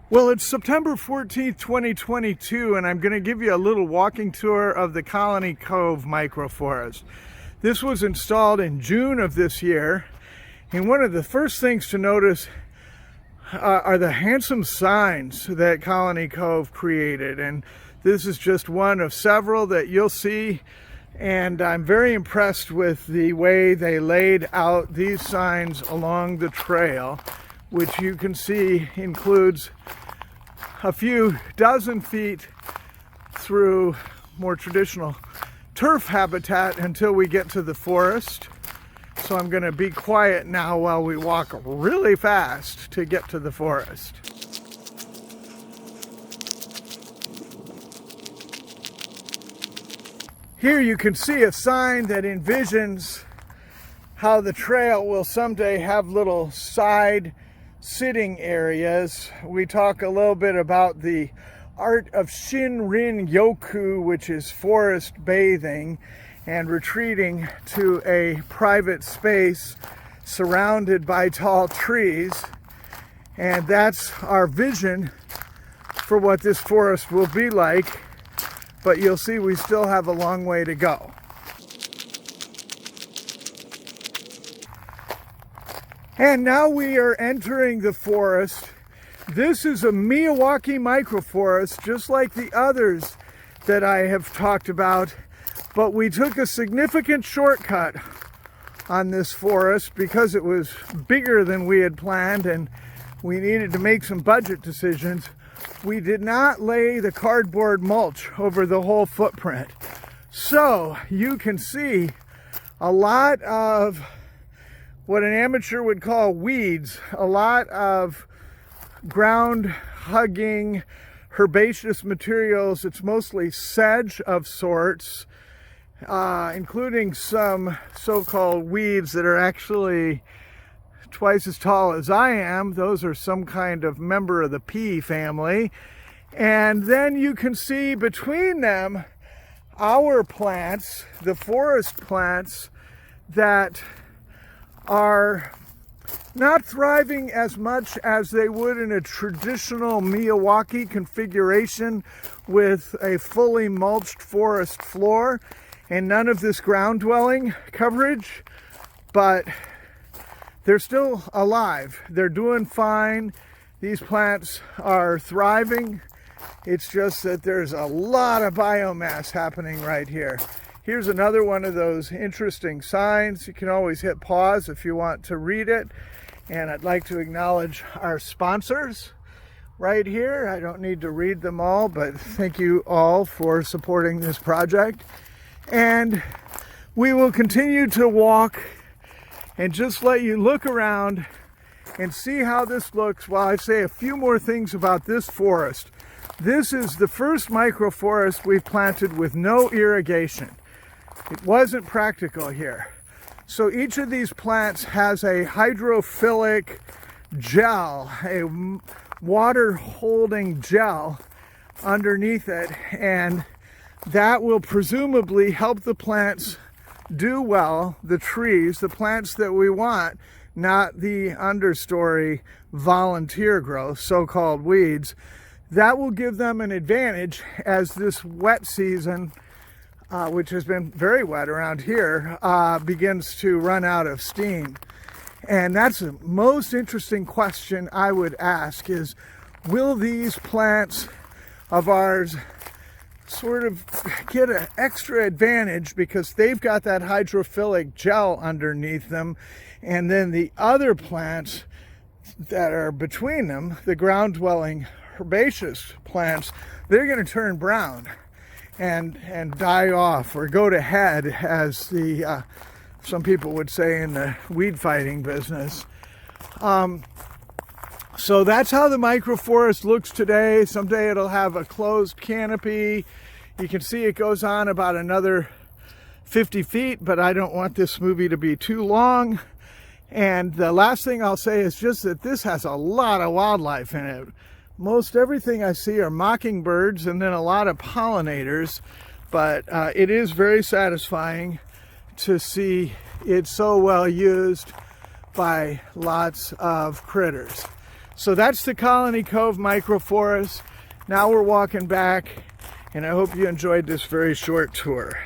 Well, it's September 14th, 2022, and I'm going to give you a little walking tour of the Colony Cove microforest. This was installed in June of this year, and one of the first things to notice are the handsome signs that Colony Cove created, and this is just one of several that you'll see, and I'm very impressed with the way they laid out these signs along the trail, which you can see includes a few dozen feet through more traditional turf habitat until we get to the forest. So I'm going to be quiet now while we walk really fast to get to the forest. Here you can see a sign that envisions how the trail will someday have little side sitting areas. We talk a little bit about the art of Shinrin Yoku, which is forest bathing and retreating to a private space surrounded by tall trees. And that's our vision for what this forest will be like. But you'll see we still have a long way to go. And now we are entering the forest. This is a Milwaukee microforest, just like the others that I have talked about, but we took a significant shortcut on this forest because it was bigger than we had planned and we needed to make some budget decisions. We did not lay the cardboard mulch over the whole footprint. So you can see a lot of what an amateur would call weeds, a lot of ground hugging herbaceous materials. It's mostly sedge of sorts, including some so-called weeds that are actually twice as tall as I am. Those are some kind of member of the pea family. And then you can see between them our plants, the forest plants that are not thriving as much as they would in a traditional Milwaukee configuration with a fully mulched forest floor and none of this ground dwelling coverage, but they're still alive. They're doing fine. These plants are thriving. It's just that there's a lot of biomass happening right here. Here's another one of those interesting signs. You can always hit pause if you want to read it. And I'd like to acknowledge our sponsors right here. I don't need to read them all, but thank you all for supporting this project. And we will continue to walk and just let you look around and see how this looks while I say a few more things about this forest. This is the first microforest we've planted with no irrigation. It wasn't practical here. So each of these plants has a hydrophilic gel, a water holding gel underneath it, and that will presumably help the plants do well, the trees, the plants that we want, not the understory volunteer growth, so-called weeds. That will give them an advantage as this wet season, which has been very wet around here, begins to run out of steam. And that's the most interesting question I would ask is, will these plants of ours sort of get an extra advantage because they've got that hydrophilic gel underneath them, and then the other plants that are between them, the ground-dwelling herbaceous plants, they're going to turn brown and die off or go to head, as the some people would say in the weed fighting business. So that's how the microforest looks today. Someday it'll have a closed canopy. You can see it goes on about another 50 feet, but I don't want this movie to be too long. And the last thing I'll say is just that this has a lot of wildlife in it. Most everything I see are mockingbirds and then a lot of pollinators, but it is very satisfying to see it so well used by lots of critters. So that's the Colony Cove microforest. Now we're walking back, and I hope you enjoyed this very short tour.